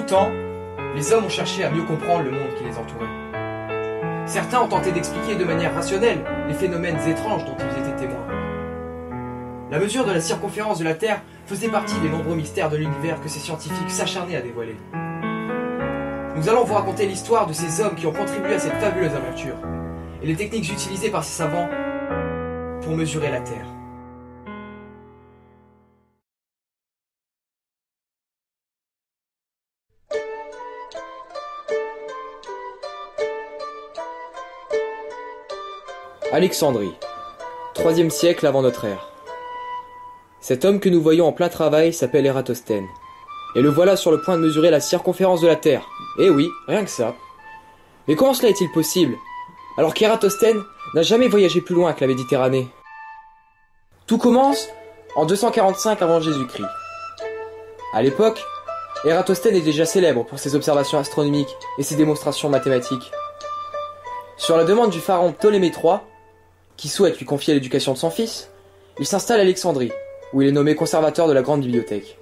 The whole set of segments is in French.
temps, les hommes ont cherché à mieux comprendre le monde qui les entourait. Certains ont tenté d'expliquer de manière rationnelle les phénomènes étranges dont ils étaient témoins. La mesure de la circonférence de la Terre faisait partie des nombreux mystères de l'univers que ces scientifiques s'acharnaient à dévoiler. Nous allons vous raconter l'histoire de ces hommes qui ont contribué à cette fabuleuse aventure et les techniques utilisées par ces savants pour mesurer la Terre. Alexandrie, 3e siècle avant notre ère. Cet homme que nous voyons en plein travail s'appelle Ératosthène. Et le voilà sur le point de mesurer la circonférence de la Terre. Eh oui, rien que ça. Mais comment cela est-il possible, alors qu'Ératosthène n'a jamais voyagé plus loin que la Méditerranée? Tout commence en 245 avant Jésus-Christ. À l'époque, Ératosthène est déjà célèbre pour ses observations astronomiques et ses démonstrations mathématiques. Sur la demande du pharaon Ptolémée III, qui souhaite lui confier l'éducation de son fils, il s'installe à Alexandrie, où il est nommé conservateur de la grande bibliothèque.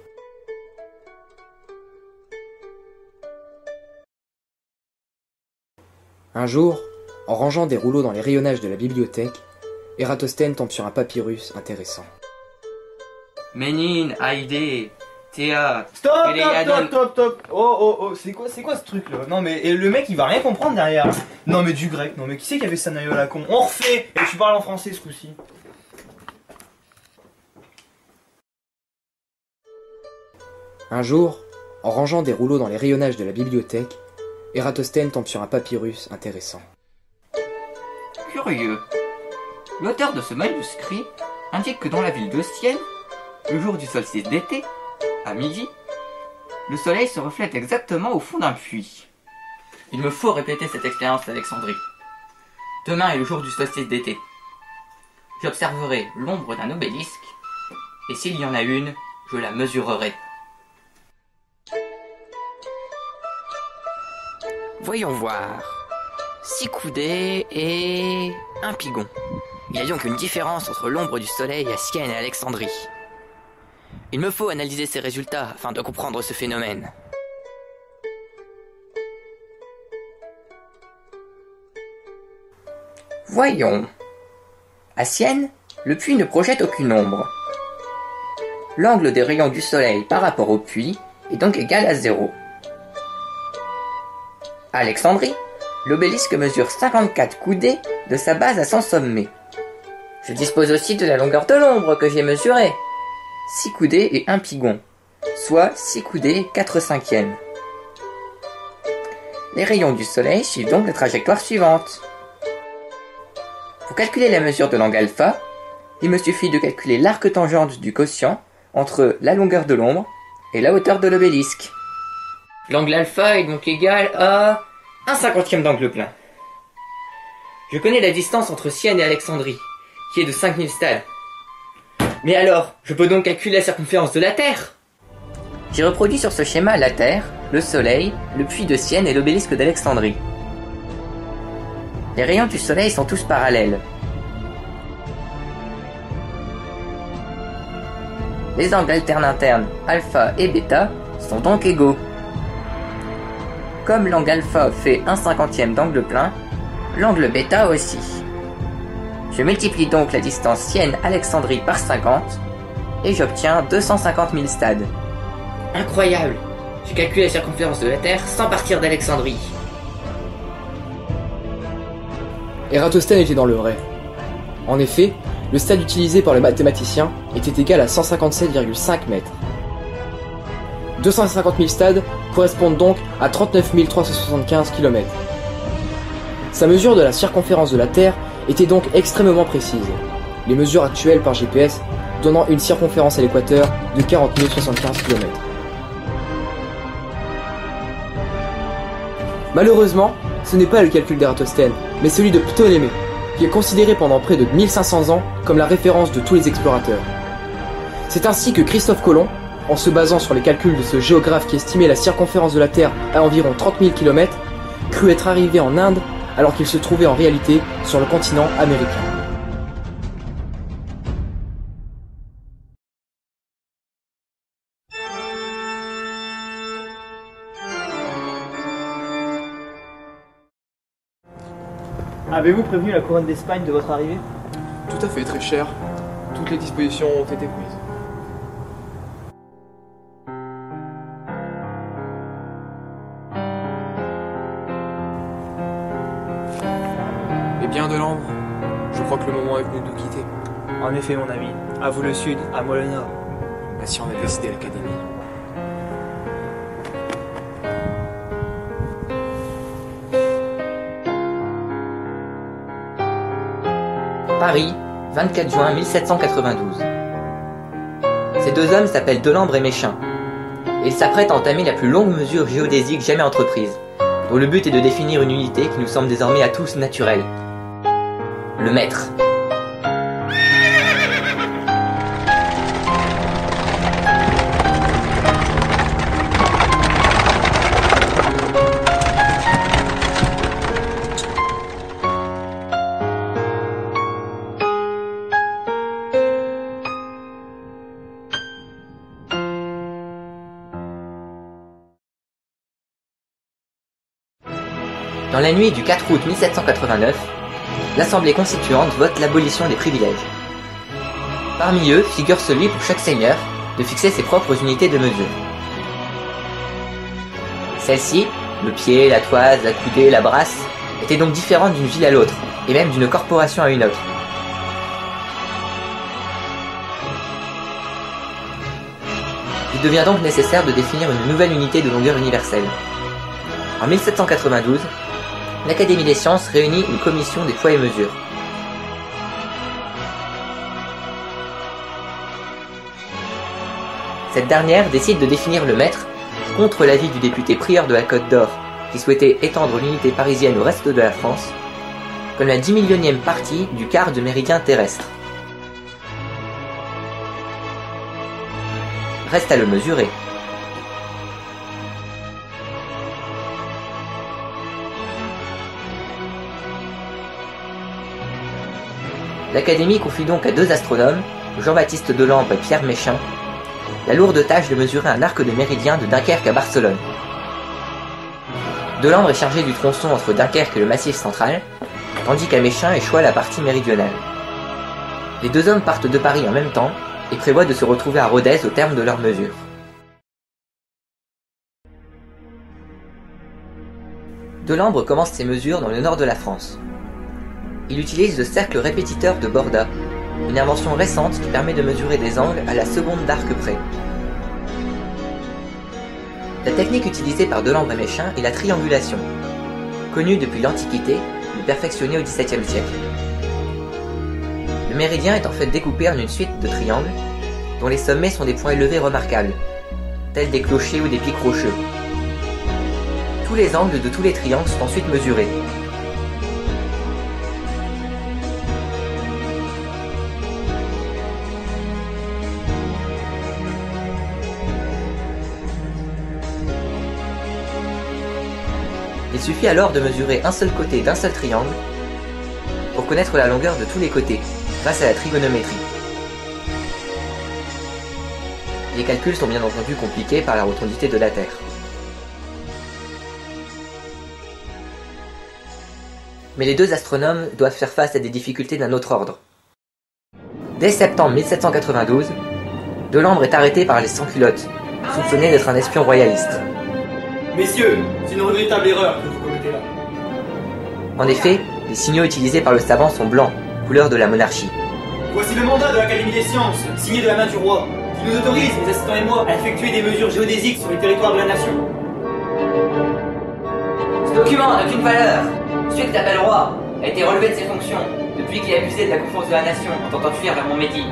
Un jour, en rangeant des rouleaux dans les rayonnages de la bibliothèque, Ératosthène tombe sur un papyrus intéressant. Ménine, Haïdé, Théa... Stop. Oh, c'est quoi ce truc là? Non mais et le mec il va rien comprendre derrière. Non mais du grec, non mais qui c'est qui avait ça naïo la con? On refait. Et tu parles en français ce coup-ci. Un jour, en rangeant des rouleaux dans les rayonnages de la bibliothèque, Ératosthène tombe sur un papyrus intéressant. Curieux. L'auteur de ce manuscrit indique que dans la ville de Sienne, le jour du solstice d'été, à midi, le soleil se reflète exactement au fond d'un puits. Il me faut répéter cette expérience d'Alexandrie. Demain est le jour du solstice d'été. J'observerai l'ombre d'un obélisque, et s'il y en a une, je la mesurerai. Voyons voir. 6 coudées et un pigon. Il y a donc une différence entre l'ombre du soleil à Sienne et Alexandrie. Il me faut analyser ces résultats afin de comprendre ce phénomène. Voyons. À Sienne, le puits ne projette aucune ombre. L'angle des rayons du soleil par rapport au puits est donc égal à 0. À Alexandrie, l'obélisque mesure 54 coudées de sa base à son sommet. Je dispose aussi de la longueur de l'ombre que j'ai mesurée. 6 coudées et 1 pigon, soit 6 coudées 4/5. Les rayons du soleil suivent donc la trajectoire suivante. Pour calculer la mesure de l'angle alpha, il me suffit de calculer l'arc tangente du quotient entre la longueur de l'ombre et la hauteur de l'obélisque. L'angle alpha est donc égal à 1/50 d'angle plein. Je connais la distance entre Sienne et Alexandrie, qui est de 5000 stades. Mais alors, je peux donc calculer la circonférence de la Terre? J'ai reproduit sur ce schéma la Terre, le Soleil, le puits de Sienne et l'obélisque d'Alexandrie. Les rayons du Soleil sont tous parallèles. Les angles alternes internes, alpha et bêta, sont donc égaux. Comme l'angle alpha fait 1/50 d'angle plein, l'angle bêta aussi. Je multiplie donc la distance Sienne-Alexandrie par 50 et j'obtiens 250 000 stades. Incroyable! J'ai calculé la circonférence de la Terre sans partir d'Alexandrie. Ératosthène était dans le vrai. En effet, le stade utilisé par le mathématicien était égal à 157,5 mètres. 250 000 stades correspondent donc à 39 375 km. Sa mesure de la circonférence de la Terre était donc extrêmement précise, les mesures actuelles par GPS donnant une circonférence à l'équateur de 40 075 km. Malheureusement, ce n'est pas le calcul d'Ératosthène, mais celui de Ptolémée, qui est considéré pendant près de 1500 ans comme la référence de tous les explorateurs. C'est ainsi que Christophe Colomb, en se basant sur les calculs de ce géographe qui estimait la circonférence de la Terre à environ 30 000 km, crut être arrivé en Inde alors qu'il se trouvait en réalité sur le continent américain. Avez-vous prévenu la couronne d'Espagne de votre arrivée? Tout à fait, très cher. Toutes les dispositions ont été prises. Eh bien, Delambre, je crois que le moment est venu de nous quitter. En effet, mon ami. À vous le sud, à moi le nord. Ainsi, on a décidé l'Académie. Paris, 24 juin 1792. Ces deux hommes s'appellent Delambre et Méchain, et ils s'apprêtent à entamer la plus longue mesure géodésique jamais entreprise, dont le but est de définir une unité qui nous semble désormais à tous naturelle. Le mètre. Dans la nuit du 4 août 1789, l'Assemblée constituante vote l'abolition des privilèges. Parmi eux figure celui pour chaque seigneur de fixer ses propres unités de mesure. Celles-ci, le pied, la toise, la coudée, la brasse, étaient donc différentes d'une ville à l'autre, et même d'une corporation à une autre. Il devient donc nécessaire de définir une nouvelle unité de longueur universelle. En 1792, l'Académie des sciences réunit une commission des poids et mesures. Cette dernière décide de définir le mètre contre l'avis du député prieur de la Côte d'Or qui souhaitait étendre l'unité parisienne au reste de la France comme la 10 000e partie du quart de méridien terrestre. Reste à le mesurer. L'Académie confie donc à deux astronomes, Jean-Baptiste Delambre et Pierre Méchain, la lourde tâche de mesurer un arc de méridien de Dunkerque à Barcelone. Delambre est chargé du tronçon entre Dunkerque et le Massif central, tandis qu'à Méchain échoit la partie méridionale. Les deux hommes partent de Paris en même temps et prévoient de se retrouver à Rodez au terme de leurs mesures. Delambre commence ses mesures dans le nord de la France. Il utilise le cercle répétiteur de Borda, une invention récente qui permet de mesurer des angles à la seconde d'arc près. La technique utilisée par Delambre et Méchain est la triangulation, connue depuis l'Antiquité, mais perfectionnée au XVIIe siècle. Le méridien est en fait découpé en une suite de triangles, dont les sommets sont des points élevés remarquables, tels des clochers ou des pics rocheux. Tous les angles de tous les triangles sont ensuite mesurés. Il suffit alors de mesurer un seul côté d'un seul triangle pour connaître la longueur de tous les côtés, grâce à la trigonométrie. Les calculs sont bien entendu compliqués par la rotondité de la Terre. Mais les deux astronomes doivent faire face à des difficultés d'un autre ordre. Dès septembre 1792, Delambre est arrêté par les sans-culottes, soupçonné d'être un espion royaliste. Messieurs, c'est une regrettable erreur que vous commettez là. En effet, les signaux utilisés par le savant sont blancs, couleur de la monarchie. Voici le mandat de l'Académie des sciences, signé de la main du roi, qui nous autorise, mes assistants et moi, à effectuer des mesures géodésiques sur le territoire de la nation. Ce document n'a qu'une valeur. Celui que t'appelles roi a été relevé de ses fonctions depuis qu'il a abusé de la confiance de la nation en tentant de fuir vers Montmédy.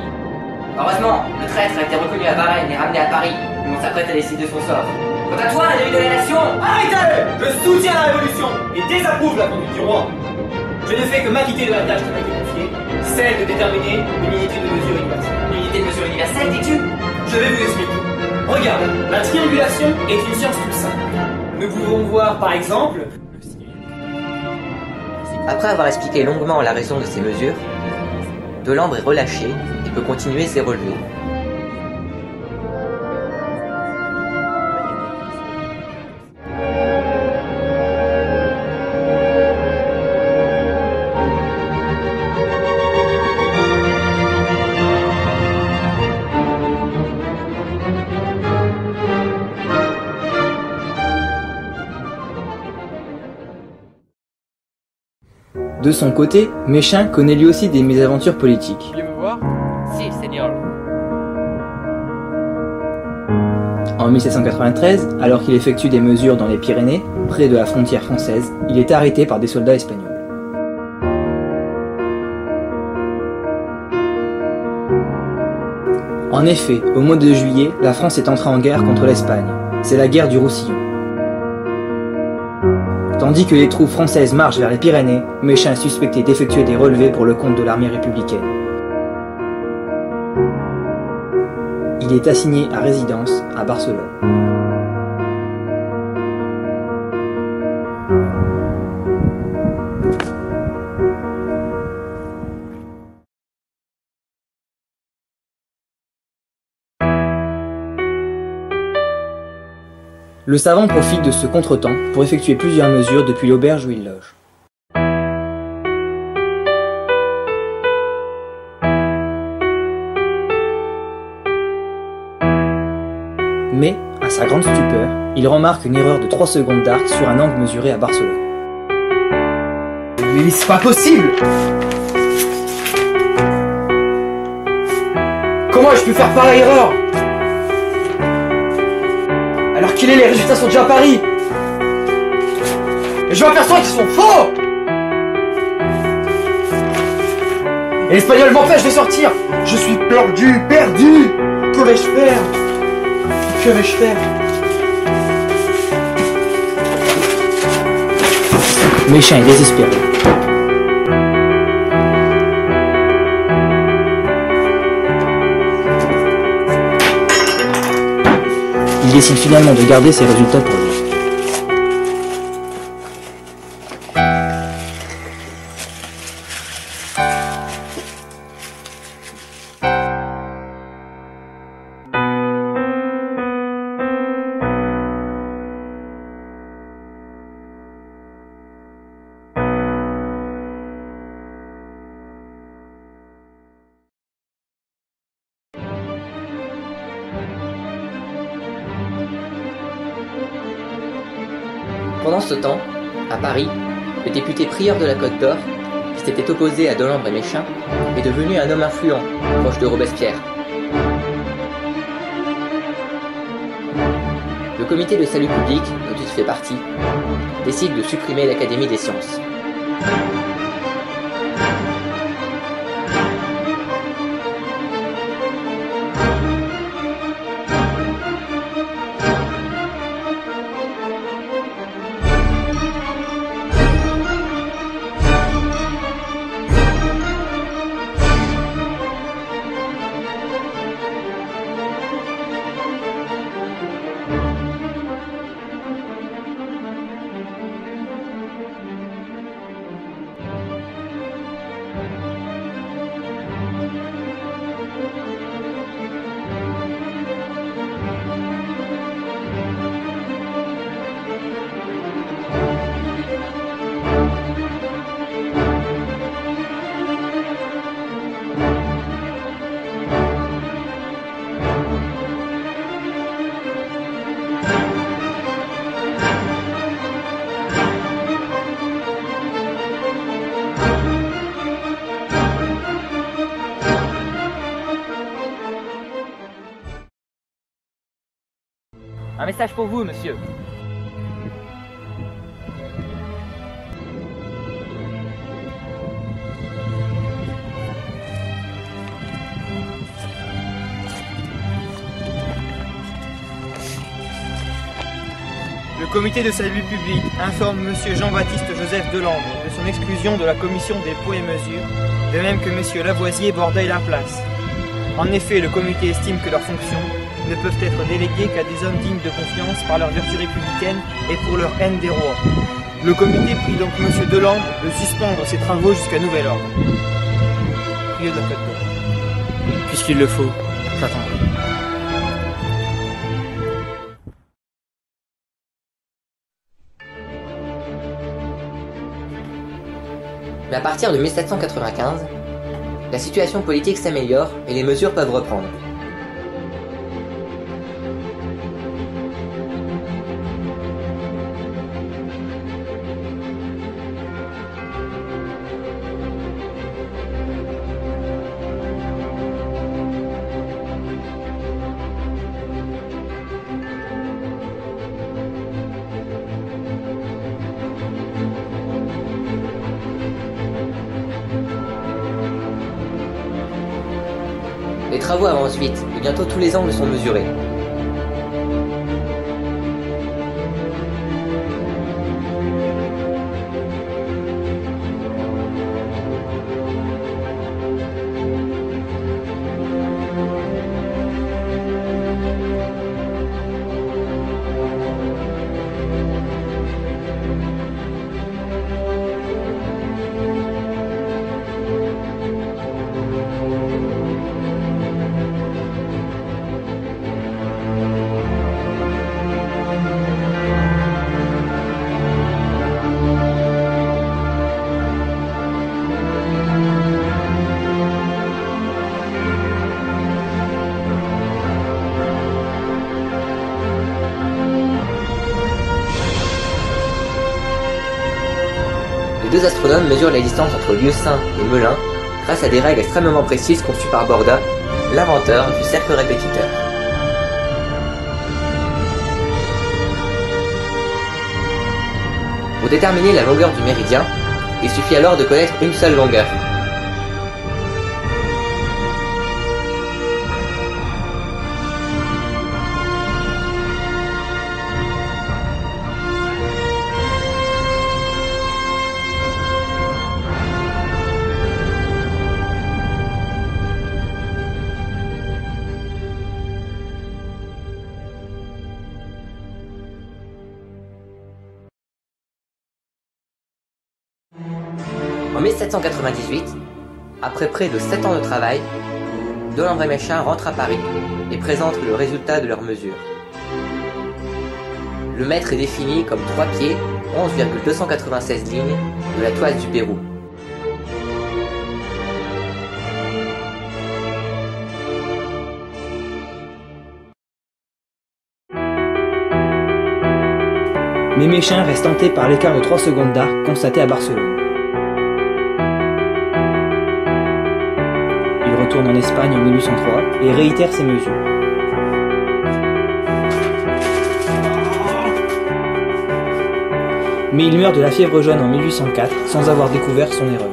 Heureusement, le traître a été reconnu à Varennes et ramené à Paris, où on s'apprête à décider de son sort. Quant à toi, l'ennemi de la nation, Arrêtez! Je soutiens la révolution et désapprouve la conduite du roi. Je ne fais que m'acquitter de la tâche qui m'a été confiée, celle de déterminer une unité de mesure universelle. Une unité de mesure universelle, dis-tu? Je vais vous expliquer. Regarde, la triangulation est une science toute simple. Nous pouvons voir par exemple le signe. Après avoir expliqué longuement la raison de ces mesures, Delambre est relâché et peut continuer ses relevés. De son côté, Méchain connaît lui aussi des mésaventures politiques. Veuillez me voir? Si, Seigneur. En 1793, alors qu'il effectue des mesures dans les Pyrénées, près de la frontière française, il est arrêté par des soldats espagnols. En effet, au mois de juillet, la France est entrée en guerre contre l'Espagne. C'est la guerre du Roussillon. Tandis que les troupes françaises marchent vers les Pyrénées, Méchain est suspecté d'effectuer des relevés pour le compte de l'armée républicaine. Il est assigné à résidence à Barcelone. Le savant profite de ce contretemps pour effectuer plusieurs mesures depuis l'auberge où il loge. Mais, à sa grande stupeur, il remarque une erreur de 3 secondes d'arc sur un angle mesuré à Barcelone. Mais c'est pas possible! Comment ai-je pu faire pareille erreur? Alors qu'il est, les résultats sont déjà à Paris. Et je m'aperçois qu'ils sont faux. Et l'espagnol m'empêche de sortir. Je suis perdu. Que vais-je faire? Que vais-je faire? Méchain est désespéré. Il décide finalement de garder ses résultats pour lui. Pendant ce temps, à Paris, le député prieur de la Côte d'Or, qui s'était opposé à Delambre et Méchain, est devenu un homme influent, proche de Robespierre. Le comité de salut public, dont il fait partie, décide de supprimer l'Académie des sciences. Un message pour vous, monsieur. Le comité de salut public informe monsieur Jean-Baptiste Joseph Delambre de son exclusion de la commission des poids et mesures, de même que monsieur Lavoisier Bordeuil Laplace. En effet, le comité estime que leurs fonctions ne peuvent être déléguées qu'à des hommes dignes de confiance par leur vertu républicaine et pour leur haine des rois. Le comité prie donc monsieur Delambre de suspendre ses travaux jusqu'à nouvel ordre. Prieur de la Côte d'Or. Puisqu'il le faut, j'attendrai. Mais à partir de 1795, la situation politique s'améliore et les mesures peuvent reprendre. Les travaux avancent vite, et bientôt tous les angles sont mesurés. Les deux astronomes mesurent les distances entre Lieu Saint et Melun grâce à des règles extrêmement précises conçues par Borda, l'inventeur du cercle répétiteur. Pour déterminer la longueur du méridien, il suffit alors de connaître une seule longueur. En 1798, après près de 7 ans de travail, Delambre et Méchain rentrent à Paris et présentent le résultat de leurs mesures. Le mètre est défini comme 3 pieds, 11,296 lignes de la toise du Pérou. Mais Méchain reste tenté par l'écart de 3 secondes d'arc constaté à Barcelone. Il retourne en Espagne en 1803 et réitère ses mesures. Mais il meurt de la fièvre jaune en 1804 sans avoir découvert son erreur.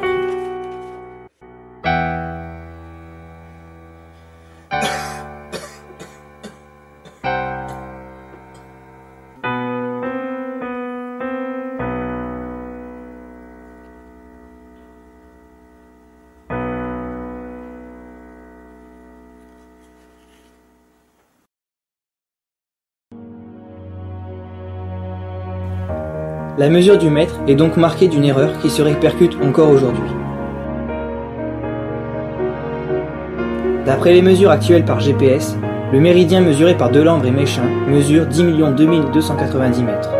La mesure du mètre est donc marquée d'une erreur qui se répercute encore aujourd'hui. D'après les mesures actuelles par GPS, le méridien mesuré par Delambre et Méchain mesure 10 290 mètres.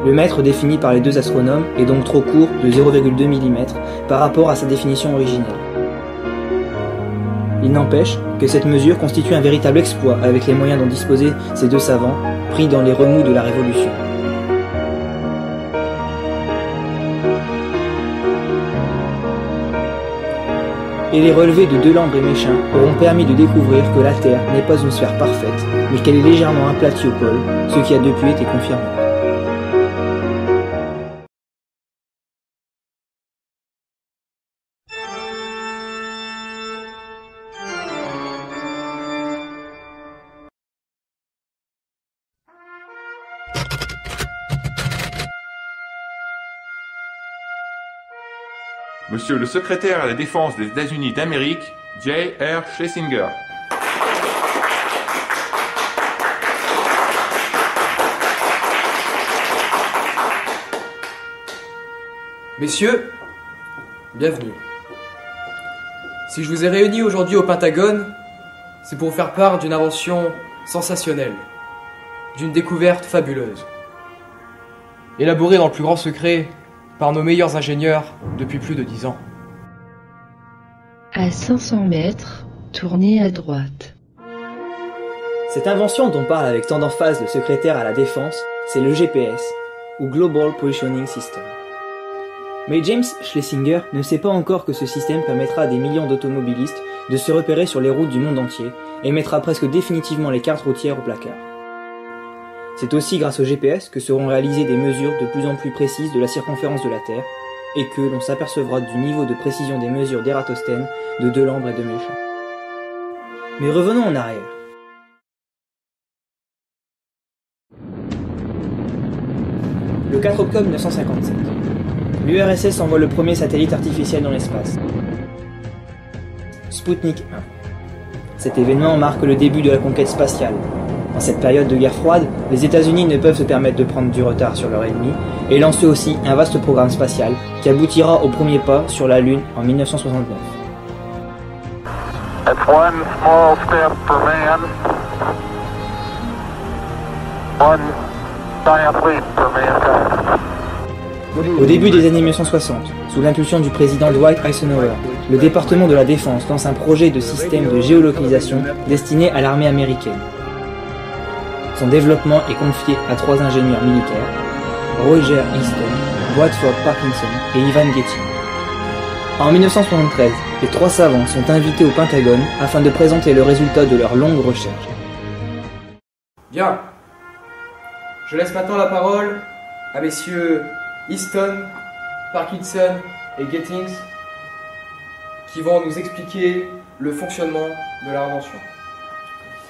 Le mètre défini par les deux astronomes est donc trop court de 0,2 mm par rapport à sa définition originelle. Il n'empêche que cette mesure constitue un véritable exploit avec les moyens dont disposaient ces deux savants, pris dans les remous de la Révolution. Et les relevés de Delambre et Méchain auront permis de découvrir que la Terre n'est pas une sphère parfaite, mais qu'elle est légèrement aplatie au pôle, ce qui a depuis été confirmé. Monsieur le secrétaire à la défense des États-Unis d'Amérique, J.R. Schlesinger. Messieurs, bienvenue. Si je vous ai réunis aujourd'hui au Pentagone, c'est pour vous faire part d'une invention sensationnelle, d'une découverte fabuleuse, élaborée dans le plus grand secret par nos meilleurs ingénieurs depuis plus de 10 ans. À 500 mètres, tournez à droite. Cette invention dont parle avec tant d'emphase le secrétaire à la défense, c'est le GPS, ou Global Positioning System. Mais James Schlesinger ne sait pas encore que ce système permettra à des millions d'automobilistes de se repérer sur les routes du monde entier et mettra presque définitivement les cartes routières au placard. C'est aussi grâce au GPS que seront réalisées des mesures de plus en plus précises de la circonférence de la Terre, et que l'on s'apercevra du niveau de précision des mesures d'Ératosthène, de Delambre et de Méchain. Mais revenons en arrière. Le 4 octobre 1957, l'URSS envoie le premier satellite artificiel dans l'espace, Sputnik 1. Cet événement marque le début de la conquête spatiale. En cette période de guerre froide, les États-Unis ne peuvent se permettre de prendre du retard sur leur ennemi et lancent aussi un vaste programme spatial qui aboutira au premier pas sur la Lune en 1969. That's one small step for man, one giant leap for mankind. Au début des années 1960, sous l'impulsion du président Dwight Eisenhower, le département de la Défense lance un projet de système de géolocalisation destiné à l'armée américaine. Son développement est confié à 3 ingénieurs militaires, Roger Easton, Bradford Parkinson et Ivan Getty. En 1973, les 3 savants sont invités au Pentagone afin de présenter le résultat de leur longue recherche. Bien. Je laisse maintenant la parole à messieurs Easton, Parkinson et Gettings qui vont nous expliquer le fonctionnement de leur invention.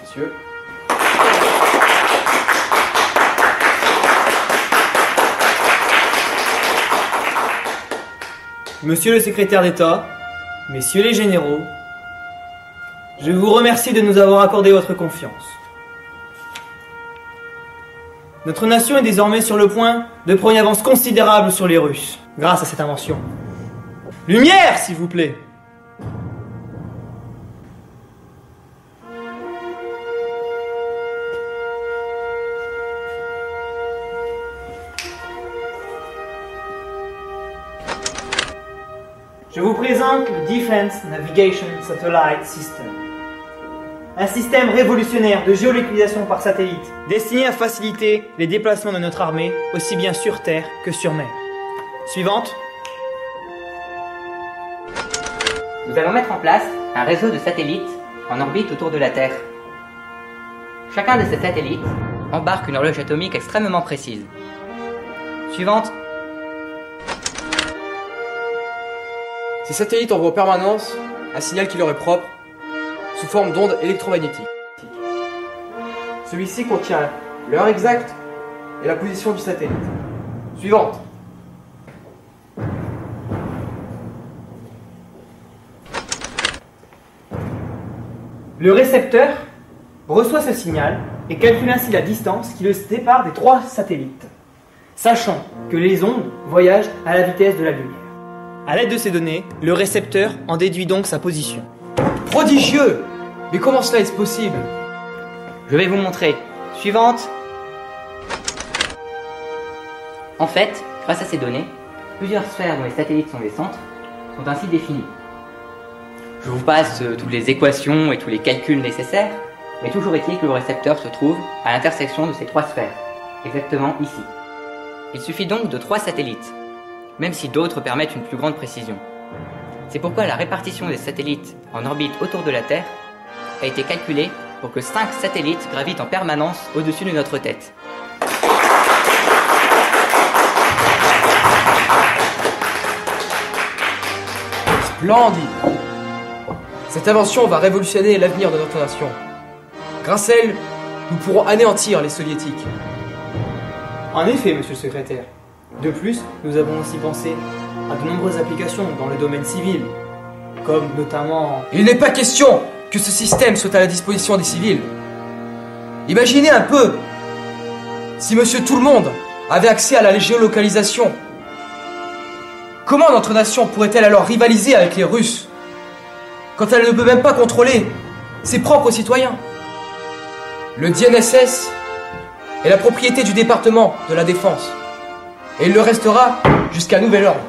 Messieurs. Monsieur le secrétaire d'État, messieurs les généraux, je vous remercie de nous avoir accordé votre confiance. Notre nation est désormais sur le point de prendre une avance considérable sur les Russes, grâce à cette invention. Lumière, s'il vous plaît! Je vous présente le Defense Navigation Satellite System. Un système révolutionnaire de géolocalisation par satellite, destiné à faciliter les déplacements de notre armée, aussi bien sur terre que sur mer. Suivante. Nous allons mettre en place un réseau de satellites en orbite autour de la Terre. Chacun de ces satellites embarque une horloge atomique extrêmement précise. Suivante. Ces satellites envoient en permanence un signal qui leur est propre, sous forme d'ondes électromagnétiques. Celui-ci contient l'heure exacte et la position du satellite. Suivante. Le récepteur reçoit ce signal et calcule ainsi la distance qui le sépare des 3 satellites, sachant que les ondes voyagent à la vitesse de la lumière. À l'aide de ces données, le récepteur en déduit donc sa position. Prodigieux! Mais comment cela est possible? Je vais vous montrer. Suivante. En fait, grâce à ces données, plusieurs sphères dont les satellites sont les centres sont ainsi définies. Je vous passe toutes les équations et tous les calculs nécessaires, mais toujours est-il que le récepteur se trouve à l'intersection de ces 3 sphères, exactement ici. Il suffit donc de 3 satellites, même si d'autres permettent une plus grande précision. C'est pourquoi la répartition des satellites en orbite autour de la Terre a été calculée pour que 5 satellites gravitent en permanence au-dessus de notre tête. Splendide! Cette invention va révolutionner l'avenir de notre nation. Grâce à elle, nous pourrons anéantir les soviétiques. En effet, monsieur le secrétaire. De plus, nous avons aussi pensé à de nombreuses applications dans le domaine civil, comme notamment... Il n'est pas question que ce système soit à la disposition des civils. Imaginez un peu si monsieur Tout-le-Monde avait accès à la géolocalisation. Comment notre nation pourrait-elle alors rivaliser avec les Russes quand elle ne peut même pas contrôler ses propres citoyens? Le DNSS est la propriété du département de la Défense. Et il le restera jusqu'à nouvel ordre.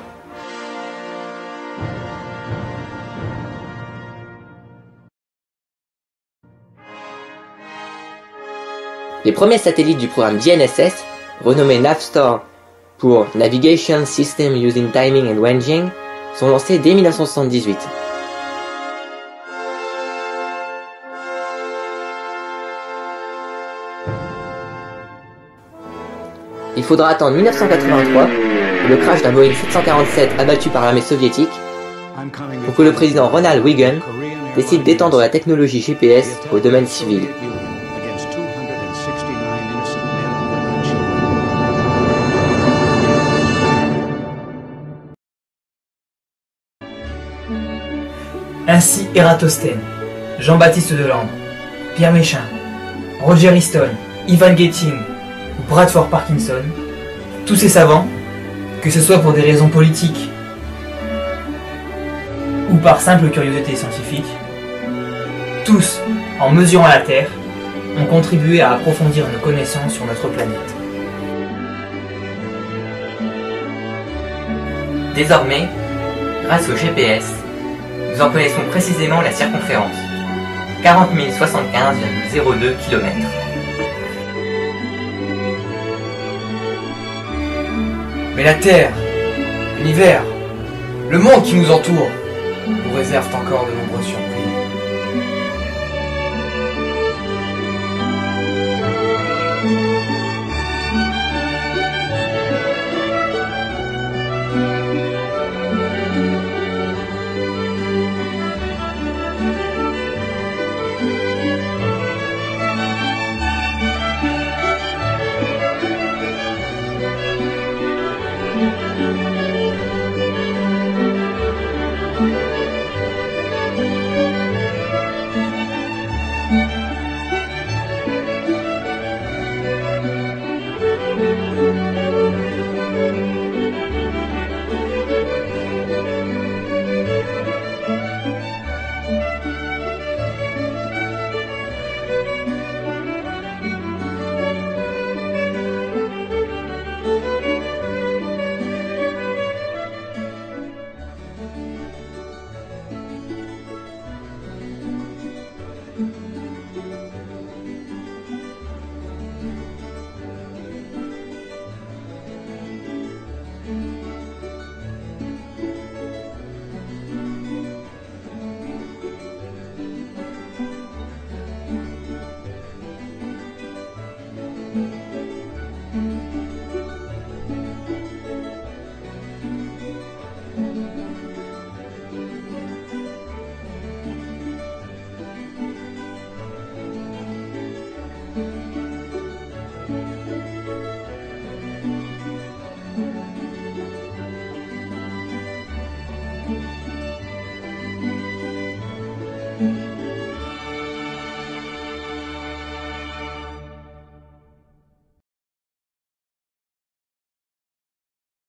Les premiers satellites du programme GNSS, renommés Navstar pour Navigation System Using Timing and Ranging, sont lancés dès 1978. Il faudra attendre 1983 et le crash d'un Boeing 747 abattu par l'armée soviétique, pour que le président Ronald Reagan décide d'étendre la technologie GPS au domaine civil. Ainsi Eratosthène, Jean-Baptiste Delandre, Pierre Méchain, Roger Easton, Ivan Getting ou Bradford Parkinson, tous ces savants, que ce soit pour des raisons politiques ou par simple curiosité scientifique, tous, en mesurant la Terre, ont contribué à approfondir nos connaissances sur notre planète. Désormais, grâce au GPS, nous en connaissons précisément la circonférence, 40 075,02 km. Mais la Terre, l'univers, le monde qui nous entoure, nous réservent encore de nombreuses surprises.